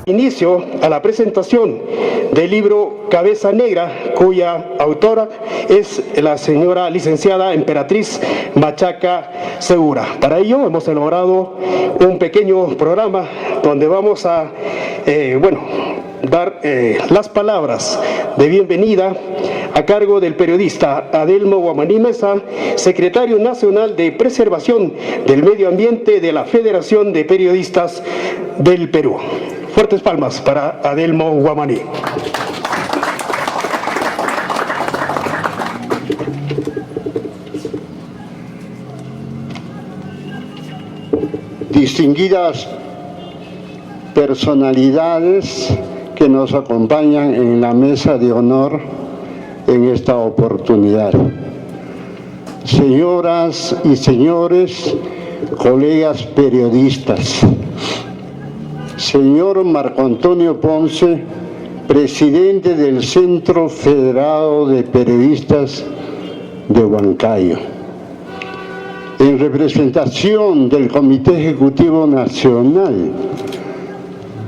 Inicio a la presentación del libro Cabeza Negra, cuya autora es la señora licenciada Emperatriz Machaca Segura. Para ello hemos elaborado un pequeño programa donde vamos a dar las palabras de bienvenida a cargo del periodista Adelmo Guamaní Mesa, secretario nacional de Preservación del Medio Ambiente de la Federación de Periodistas del Perú. Fuertes palmas para Adelmo Guamaní. Distinguidas personalidades que nos acompañan en la mesa de honor en esta oportunidad. Señoras y señores, colegas periodistas, señor Marco Antonio Ponce, presidente del Centro Federado de Periodistas de Huancayo, en representación del Comité Ejecutivo Nacional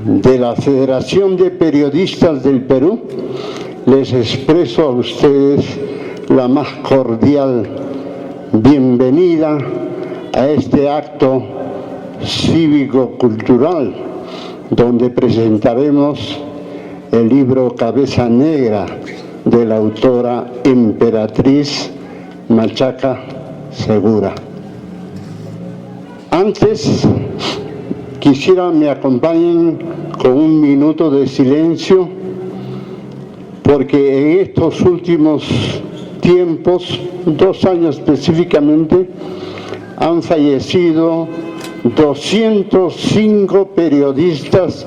de la Federación de Periodistas del Perú, les expreso a ustedes la más cordial bienvenida a este acto cívico-cultural donde presentaremos el libro Cabeza Negra de la autora Emperatriz Machaca Segura. Antes, quisiera me acompañen con un minuto de silencio, porque en estos últimos tiempos, 2 años específicamente, han fallecido 205 periodistas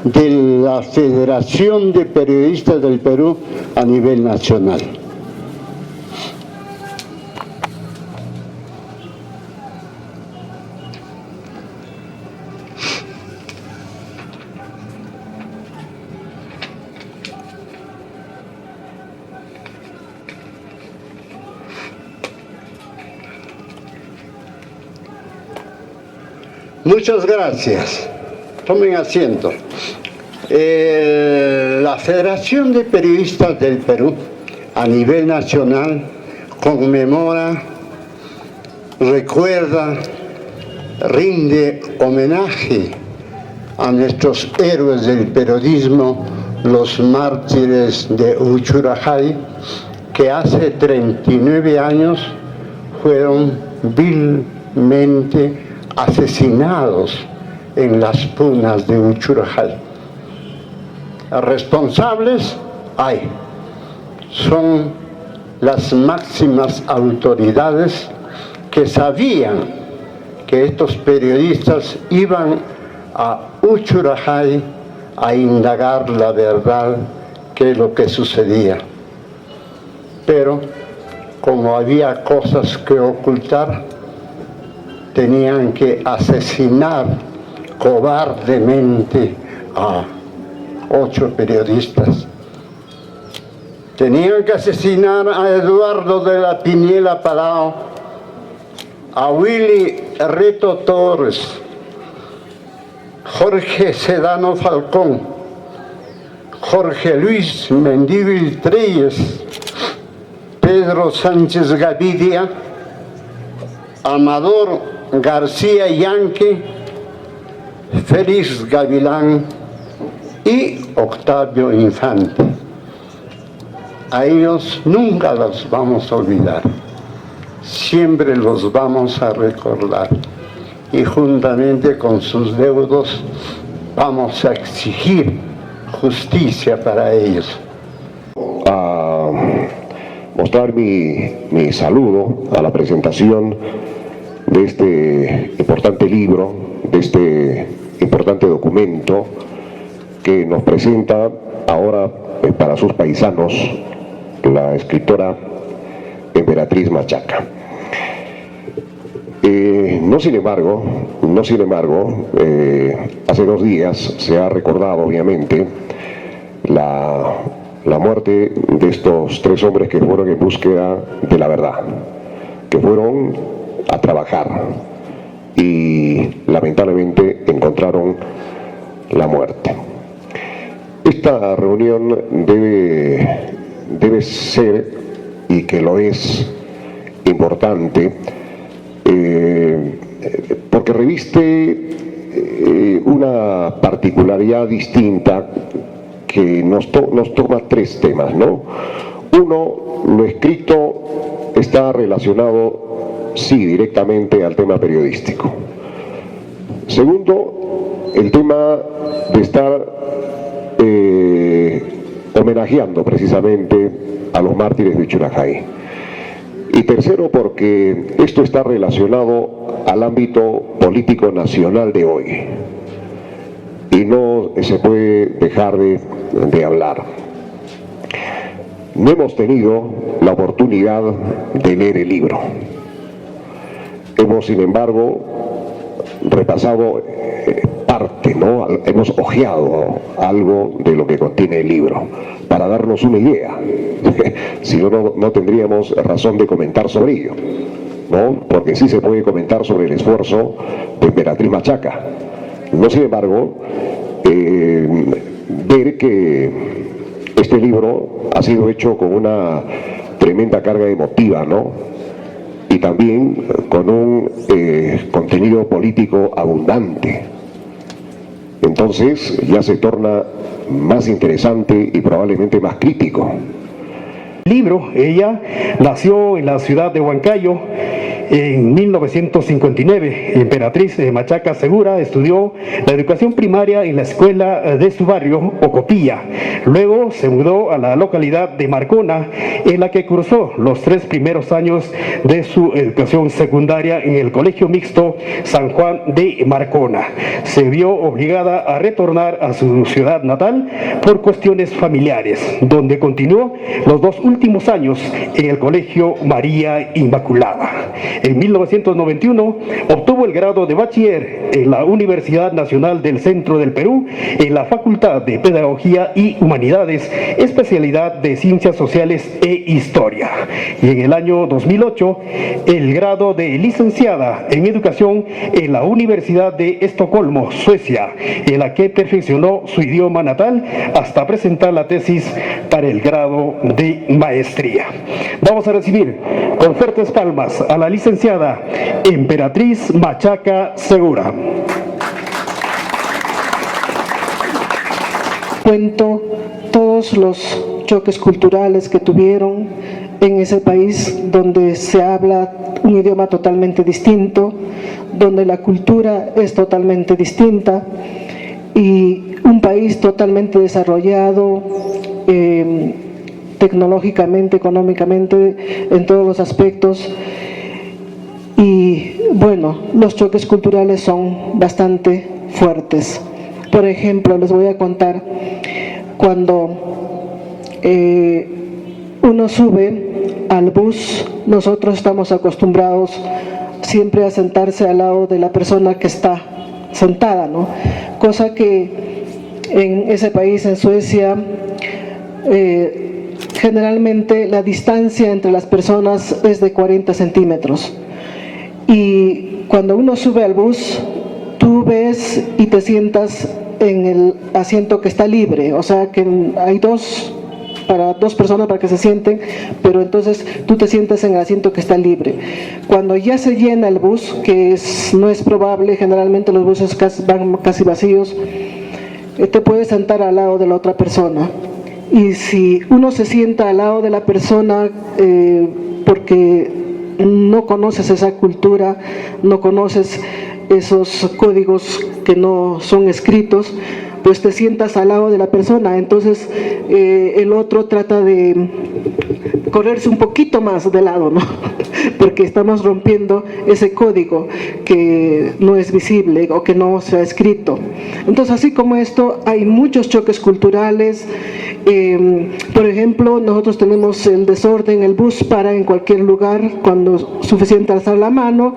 de la Federación de Periodistas del Perú a nivel nacional. Muchas gracias. Tomen asiento. La Federación de Periodistas del Perú a nivel nacional conmemora, recuerda, rinde homenaje a nuestros héroes del periodismo, los mártires de Uchurajay, que hace 39 años fueron vilmente asesinados en las punas de Uchurajay. Responsables hay, son las máximas autoridades que sabían que estos periodistas iban a Uchurajay a indagar la verdad, qué es lo que sucedía. Pero como había cosas que ocultar, tenían que asesinar cobardemente a 8 periodistas. Tenían que asesinar a Eduardo de la Piniela Parao, a Willy Reto Torres, Jorge Sedano Falcón, Jorge Luis Mendívil Treyes, Pedro Sánchez Gavidia, Amador García Yanque, Félix Gavilán y Octavio Infante. A ellos nunca los vamos a olvidar, siempre los vamos a recordar, y juntamente con sus deudos vamos a exigir justicia para ellos. A mostrar mi saludo a la presentación de este importante libro, de este importante documento que nos presenta ahora para sus paisanos la escritora Emperatriz Machaca. No sin embargo, hace 2 días se ha recordado obviamente la muerte de estos 3 hombres que fueron en búsqueda de la verdad, que fueron a trabajar y lamentablemente encontraron la muerte. Esta reunión debe ser, y que lo es, importante, porque reviste una particularidad distinta que nos toma tres temas, ¿no? Uno, lo escrito está relacionado, sí, directamente al tema periodístico. Segundo, el tema de estar homenajeando precisamente a los mártires de Uchurajay. Y tercero, porque esto está relacionado al ámbito político nacional de hoy y no se puede dejar de hablar. No hemos tenido la oportunidad de leer el libro. Hemos, sin embargo, repasado parte, ¿no? Hemos hojeado algo de lo que contiene el libro para darnos una idea. Si no tendríamos razón de comentar sobre ello, ¿no? Porque sí se puede comentar sobre el esfuerzo de Emperatriz Machaca. No, sin embargo, ver que este libro ha sido hecho con una tremenda carga emotiva, ¿no? Y también con un contenido político abundante. Entonces ya se torna más interesante y probablemente más crítico. Libro, ella nació en la ciudad de Huancayo en 1959. Emperatriz Machaca Segura estudió la educación primaria en la escuela de su barrio, Ocopilla. Luego se mudó a la localidad de Marcona, en la que cursó los 3 primeros años de su educación secundaria en el Colegio Mixto San Juan de Marcona. Se vio obligada a retornar a su ciudad natal por cuestiones familiares, donde continuó los 2 últimos años en el Colegio María Inmaculada. En 1991 obtuvo el grado de bachiller en la Universidad Nacional del Centro del Perú, en la Facultad de Pedagogía y Humanidades, especialidad de Ciencias Sociales e Historia. Y en el año 2008, el grado de licenciada en Educación en la Universidad de Estocolmo, Suecia, en la que perfeccionó su idioma natal hasta presentar la tesis para el grado de maestría. Vamos a recibir con fuertes palmas a la licenciada Emperatriz Machaca Segura. Cuento todos los choques culturales que tuvieron en ese país donde se habla un idioma totalmente distinto, donde la cultura es totalmente distinta y un país totalmente desarrollado tecnológicamente, económicamente, en todos los aspectos. Y bueno, los choques culturales son bastante fuertes. Por ejemplo, les voy a contar, cuando uno sube al bus, nosotros estamos acostumbrados siempre a sentarse al lado de la persona que está sentada, ¿no? Cosa que en ese país, en Suecia, generalmente la distancia entre las personas es de 40 centímetros. Y cuando uno sube al bus, tú ves y te sientas en el asiento que está libre, o sea que hay para dos personas para que se sienten, pero entonces tú te sientas en el asiento que está libre. Cuando ya se llena el bus, que no es probable, generalmente los buses van casi vacíos, te puedes sentar al lado de la otra persona. Y si uno se sienta al lado de la persona porque no conoces esa cultura, no conoces esos códigos que no son escritos, pues te sientas al lado de la persona. Entonces el otro trata de correrse un poquito más de lado, ¿no? Porque estamos rompiendo ese código que no es visible o que no se ha escrito. Entonces, así como esto, hay muchos choques culturales. Por ejemplo, nosotros tenemos el desorden, el bus para en cualquier lugar cuando es suficiente alzar la mano.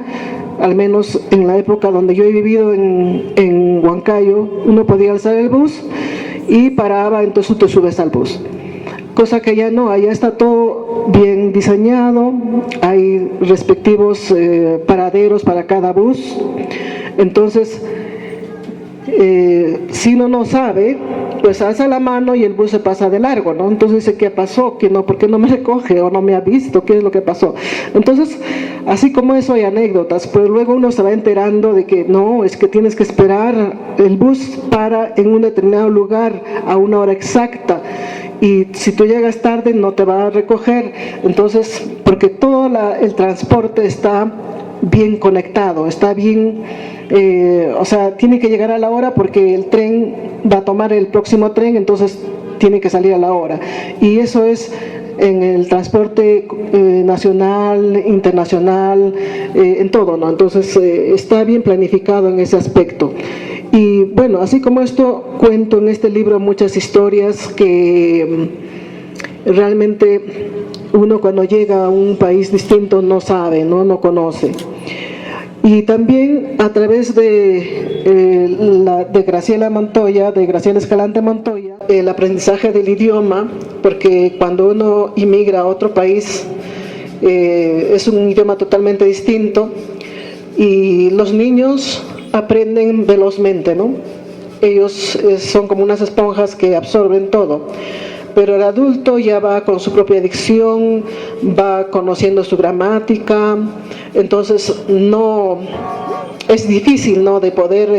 Al menos en la época donde yo he vivido en Huancayo, uno podía alzar el bus y paraba, entonces tú te subes al bus. Cosa que allá no, allá está todo bien diseñado, hay respectivos paraderos para cada bus. Entonces, si uno no sabe, pues alza la mano y el bus se pasa de largo, ¿no? Entonces dice, ¿qué pasó? ¿Qué no? ¿Por qué no me recoge? ¿O no me ha visto? ¿Qué es lo que pasó? Entonces, así como eso hay anécdotas, pero luego uno se va enterando de que no, es que tienes que esperar, el bus para en un determinado lugar a una hora exacta, y si tú llegas tarde no te va a recoger. Entonces, porque todo el transporte está bien conectado, está bien, o sea, tiene que llegar a la hora porque el tren va a tomar el próximo tren, entonces tiene que salir a la hora. Y eso es en el transporte nacional, internacional, en todo, ¿no? Entonces está bien planificado en ese aspecto. Y bueno, así como esto, cuento en este libro muchas historias que realmente uno cuando llega a un país distinto no sabe, no conoce. Y también a través de Graciela Montoya, de Graciela Escalante Montoya, el aprendizaje del idioma, porque cuando uno inmigra a otro país es un idioma totalmente distinto y los niños aprenden velozmente, ¿no? Ellos son como unas esponjas que absorben todo. Pero el adulto ya va con su propia dicción, va conociendo su gramática, entonces no es difícil, ¿no?, de poder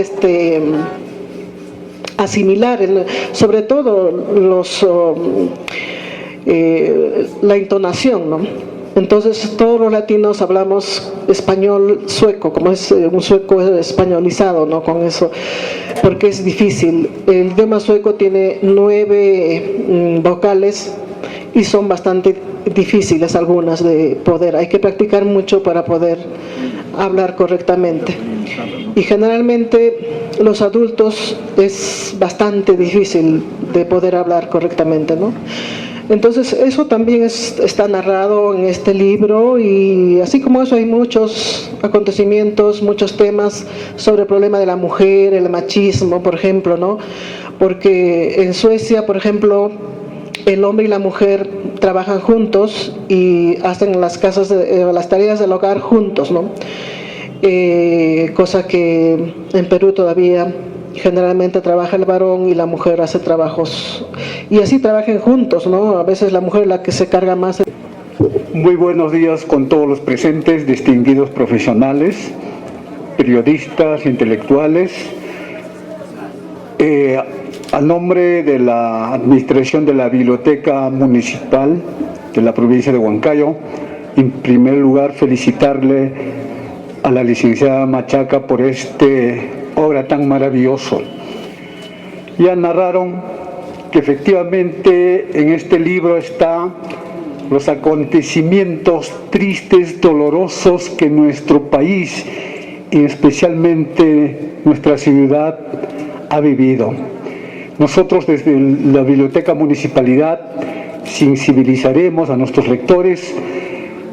asimilar, sobre todo la entonación, ¿no? Entonces todos los latinos hablamos español sueco, como es un sueco españolizado, ¿no? Con eso, porque es difícil. El idioma sueco tiene 9 vocales y son bastante difíciles algunas de poder. Hay que practicar mucho para poder hablar correctamente. Y generalmente los adultos es bastante difícil de poder hablar correctamente, ¿no? Entonces eso también está narrado en este libro, y así como eso hay muchos acontecimientos, muchos temas sobre el problema de la mujer, el machismo, por ejemplo, ¿no? Porque en Suecia, por ejemplo, el hombre y la mujer trabajan juntos y hacen las tareas del hogar juntos, ¿no? Cosa que en Perú todavía generalmente trabaja el varón y la mujer hace trabajos, y así trabajen juntos, ¿no? A veces la mujer es la que se carga más. Muy buenos días con todos los presentes, distinguidos profesionales, periodistas, intelectuales. A nombre de la Administración de la Biblioteca Municipal de la provincia de Huancayo, en primer lugar felicitarle a la licenciada Machaca por obra tan maravilloso. Ya narraron que efectivamente en este libro están los acontecimientos tristes, dolorosos que nuestro país y especialmente nuestra ciudad ha vivido. Nosotros desde la Biblioteca Municipalidad sensibilizaremos a nuestros lectores,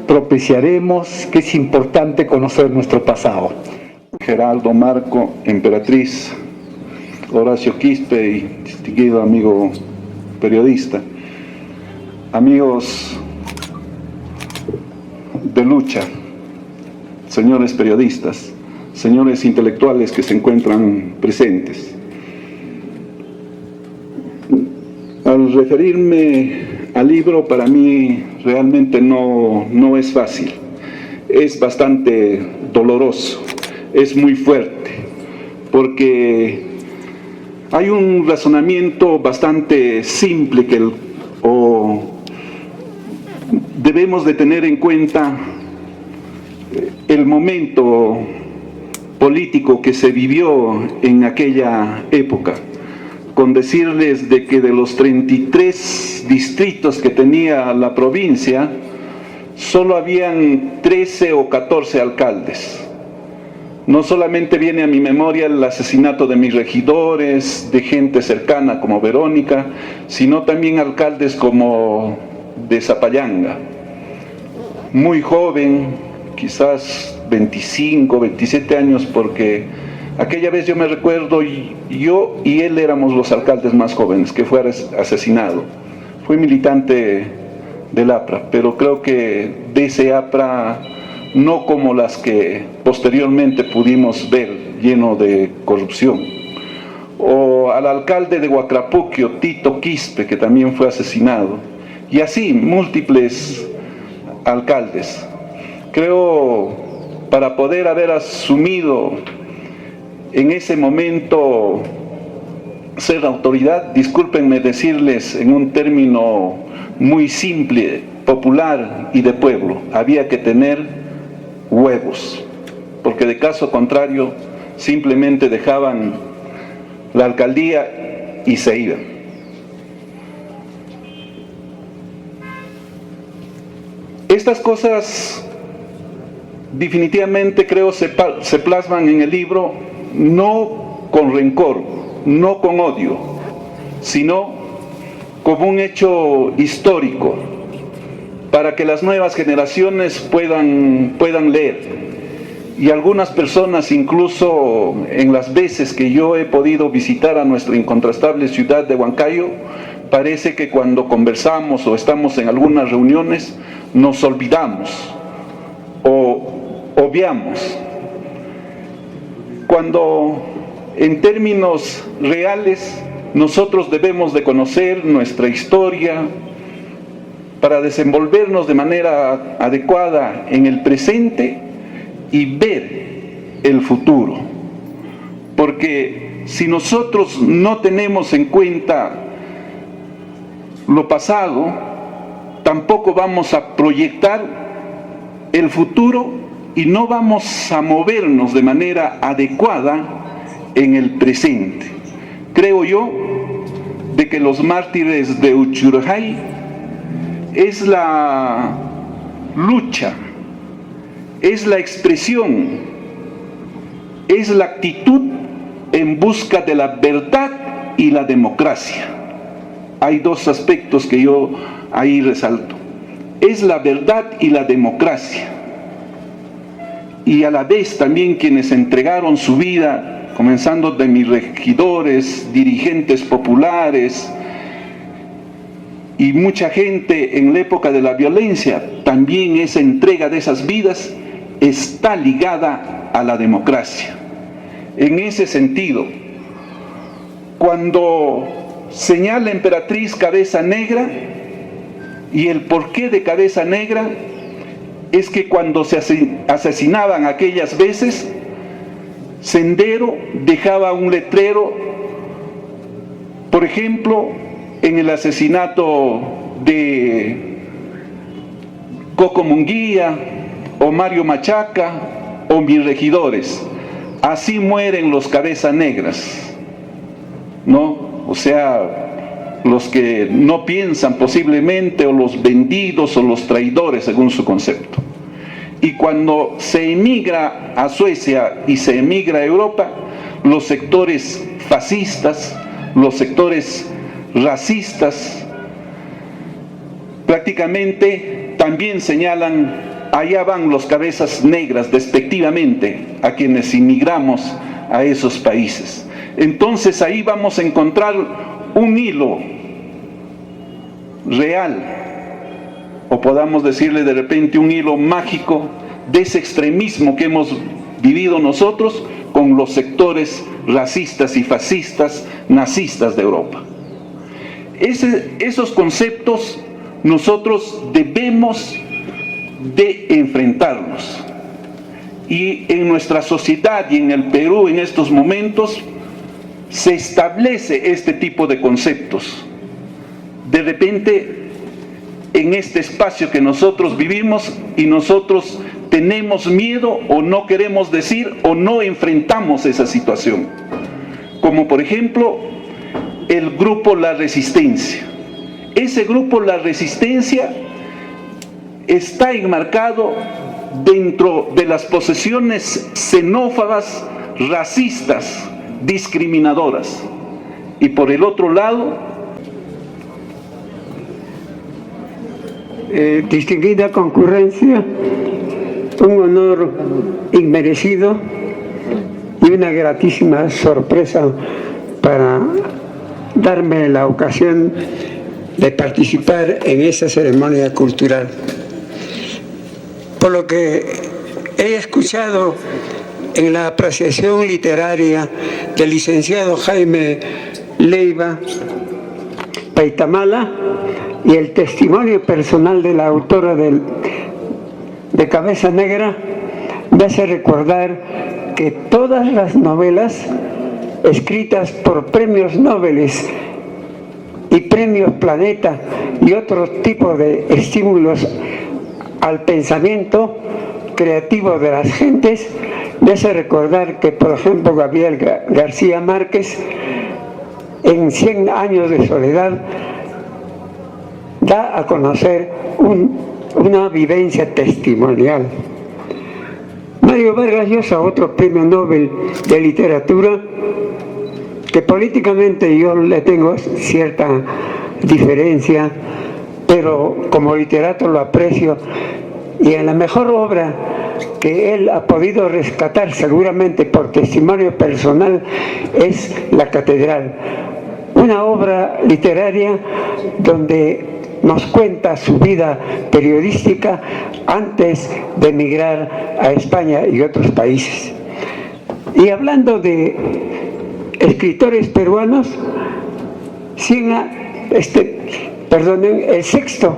propiciaremos que es importante conocer nuestro pasado. Geraldo, Marco, Emperatriz, Horacio Quispe y distinguido amigo periodista, amigos de lucha, señores periodistas, señores intelectuales que se encuentran presentes. Al referirme al libro, para mí realmente no es fácil, es bastante doloroso, es muy fuerte, porque hay un razonamiento bastante simple debemos de tener en cuenta el momento político que se vivió en aquella época, con decirles de que de los 33 distritos que tenía la provincia, solo habían 13 o 14 alcaldes. No solamente viene a mi memoria el asesinato de mis regidores, de gente cercana como Verónica, sino también alcaldes como de Zapallanga, muy joven, quizás 25, 27 años, porque aquella vez yo me recuerdo, yo y él éramos los alcaldes más jóvenes que fue asesinado. Fui militante del APRA, pero creo que de ese APRA no como las que posteriormente pudimos ver, lleno de corrupción. o al alcalde de Huacrapuquio, Tito Quispe, que también fue asesinado, y así múltiples alcaldes. Creo, para poder haber asumido en ese momento ser autoridad, discúlpenme decirles en un término muy simple, popular y de pueblo, había que tener huevos, porque de caso contrario simplemente dejaban la alcaldía y se iban. Estas cosas definitivamente creo se plasman en el libro no con rencor, no con odio, sino como un hecho histórico para que las nuevas generaciones puedan leer. Y algunas personas, incluso en las veces que yo he podido visitar a nuestra incontrastable ciudad de Huancayo, parece que cuando conversamos o estamos en algunas reuniones nos olvidamos o obviamos, cuando en términos reales nosotros debemos de conocer nuestra historia para desenvolvernos de manera adecuada en el presente y ver el futuro. Porque si nosotros no tenemos en cuenta lo pasado, tampoco vamos a proyectar el futuro y no vamos a movernos de manera adecuada en el presente. Creo yo de que los mártires de Uchurjay es la lucha, es la expresión, es la actitud en busca de la verdad y la democracia. Hay dos aspectos que yo ahí resalto. Es la verdad y la democracia. Y a la vez también quienes entregaron su vida, comenzando de mis regidores, dirigentes populares y mucha gente en la época de la violencia, también esa entrega de esas vidas está ligada a la democracia. En ese sentido, cuando señala Emperatriz Cabeza Negra, y el porqué de Cabeza Negra es que cuando se asesinaban aquellas veces, Sendero dejaba un letrero, por ejemplo, en el asesinato de Coco Munguía o Mario Machaca o mis regidores: así mueren los cabezas negras, ¿no? O sea, los que no piensan posiblemente, o los vendidos o los traidores según su concepto. Y cuando se emigra a Suecia y se emigra a Europa, los sectores fascistas, los sectores racistas, prácticamente también señalan: allá van los cabezas negras, despectivamente, a quienes inmigramos a esos países. Entonces ahí vamos a encontrar un hilo real, o podamos decirle de repente un hilo mágico, de ese extremismo que hemos vivido nosotros con los sectores racistas y fascistas, nazistas de Europa. Esos conceptos nosotros debemos de enfrentarlos. Y en nuestra sociedad y en el Perú en estos momentos se establece este tipo de conceptos. De repente, en este espacio que nosotros vivimos, y nosotros tenemos miedo o no queremos decir o no enfrentamos esa situación. Como por ejemplo, el grupo La Resistencia. Ese grupo La Resistencia está enmarcado dentro de las posesiones xenófobas, racistas, discriminadoras. Y por el otro lado, distinguida concurrencia, un honor inmerecido y una gratísima sorpresa para darme la ocasión de participar en esa ceremonia cultural. Por lo que he escuchado en la apreciación literaria del licenciado Jaime Leiva Paitamala y el testimonio personal de la autora de Cabeza Negra, me hace recordar que todas las novelas escritas por premios Nobel y premios Planeta y otro tipo de estímulos al pensamiento creativo de las gentes, me hace recordar que, por ejemplo, Gabriel García Márquez, en 100 años de soledad, da a conocer una vivencia testimonial. Mario Vargas Llosa, otro premio Nobel de literatura, que políticamente yo le tengo cierta diferencia, pero como literato lo aprecio, y en la mejor obra que él ha podido rescatar seguramente por testimonio personal es La Catedral, una obra literaria donde nos cuenta su vida periodística antes de emigrar a España y otros países. Y hablando de escritores peruanos, el sexto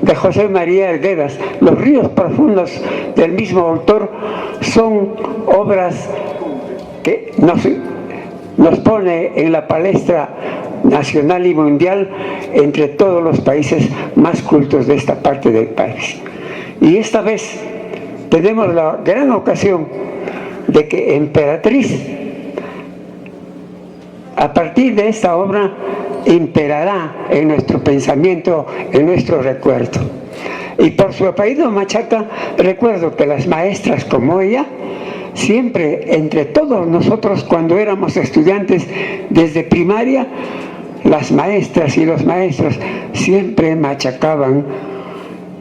de José María Arguedas, Los ríos profundos, del mismo autor, son obras que nos pone en la palestra nacional y mundial entre todos los países más cultos de esta parte del país. Y esta vez tenemos la gran ocasión de que Emperatriz, a partir de esta obra, imperará en nuestro pensamiento, en nuestro recuerdo. Y por su apellido Machaca, recuerdo que las maestras como ella, siempre entre todos nosotros cuando éramos estudiantes desde primaria, las maestras y los maestros siempre machacaban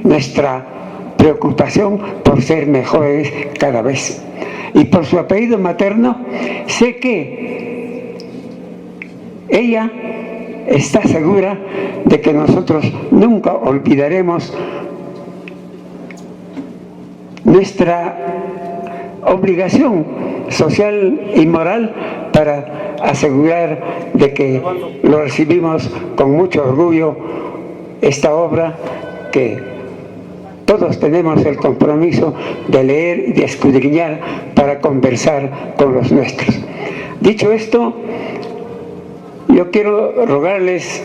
nuestra preocupación por ser mejores cada vez. Y por su apellido materno, sé que ella está segura de que nosotros nunca olvidaremos nuestra obligación social y moral para asegurar de que lo recibimos con mucho orgullo, esta obra que todos tenemos el compromiso de leer y de escudriñar para conversar con los nuestros. Dicho esto, yo quiero rogarles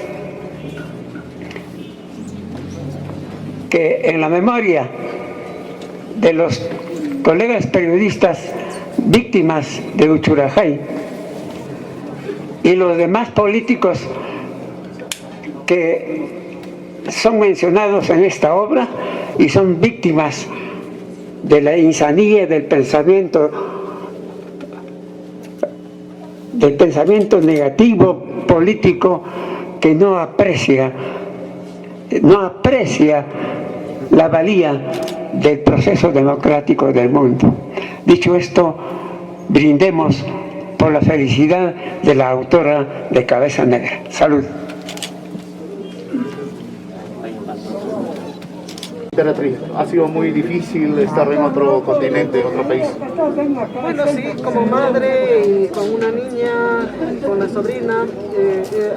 que en la memoria de los colegas periodistas víctimas de Uchurajay y los demás políticos que son mencionados en esta obra y son víctimas de la insanía del pensamiento negativo político, que no aprecia la valía del proceso democrático del mundo. Dicho esto, brindemos por la felicidad de la autora de Cabeza Negra. Salud. Emperatriz, ha sido muy difícil estar en otro continente, en otro país. Bueno, sí, como madre y con una niña, con la sobrina,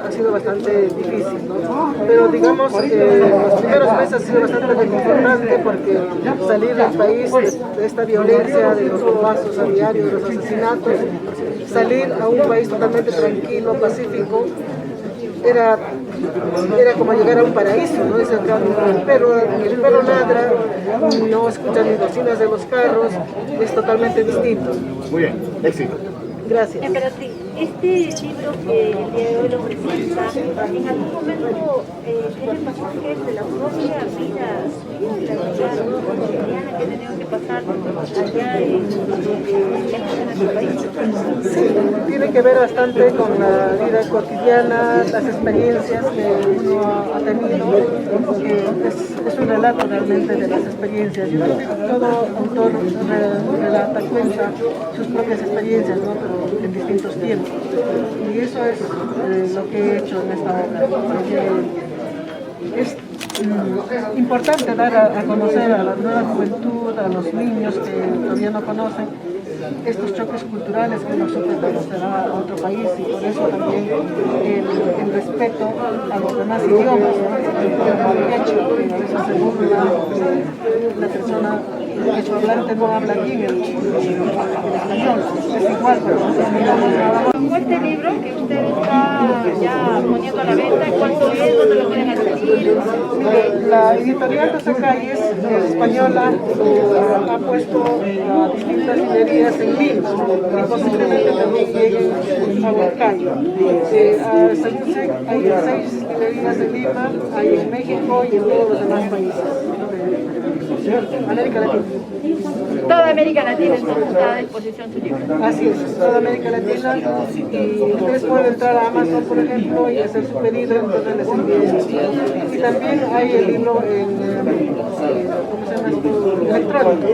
ha sido bastante difícil, ¿no? Pero digamos, los primeros meses ha sido bastante reconfortante porque salir del país de esta violencia, de los bombazos a diario, de los asesinatos, salir a un país totalmente tranquilo, pacífico, era como llegar a un paraíso, ¿no? El perro ladra, no escuchan las bocinas de los carros, es totalmente distinto. Muy bien, éxito. Gracias. Emperatriz, este libro que el día de hoy lo presenta, en algún momento tiene pasajes de la propia vida suya, la vida cotidiana que ha tenido que pasar allá en nuestro país. Sí, tiene que ver bastante con la vida cotidiana, las experiencias que uno ha tenido, es un relato realmente de las experiencias. Yo creo que todo autor relata, cuenta sus propias experiencias, ¿no? Pero en distintos tiempos. Y eso es lo que he hecho en esta obra, porque es importante dar a conocer a la nueva juventud, a los niños que todavía no conocen, estos choques culturales que nosotros vamos a dar a otro país, y por eso también el respeto a los demás idiomas, ¿no? El hecho, que a veces se burla, la persona hecho hablante no habla bien el español, es igual, pero ¿Cuál este libro que usted está ya poniendo a la venta? ¿Cuánto es? ¿Dónde lo pueden adquirir? la editorial de Zacayes española ha puesto a distintas librerías en Lima, y posiblemente también lleguen a Huancayo. Según sé, hay 6 librerías en Lima, hay en México y en todos los demás países de América Latina. Toda América Latina está a disposición su libro. Así es, toda América Latina, y ustedes pueden entrar a Amazon, por ejemplo, y hacer su pedido, entonces les envíen. Y también hay el libro en, ¿cómo se llama esto? Electrónico.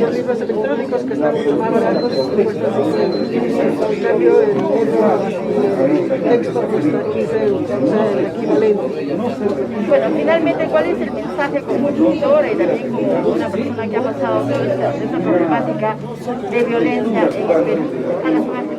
Los libros electrónicos que están mucho más baratos, cuestan 15. En cambio, el libro así, texto cuesta 15 euros, o sea, el equivalente. Bueno, finalmente, ¿cuál es el mensaje como escritora y también como una persona que ha pasado toda esta problemática de violencia en el Perú?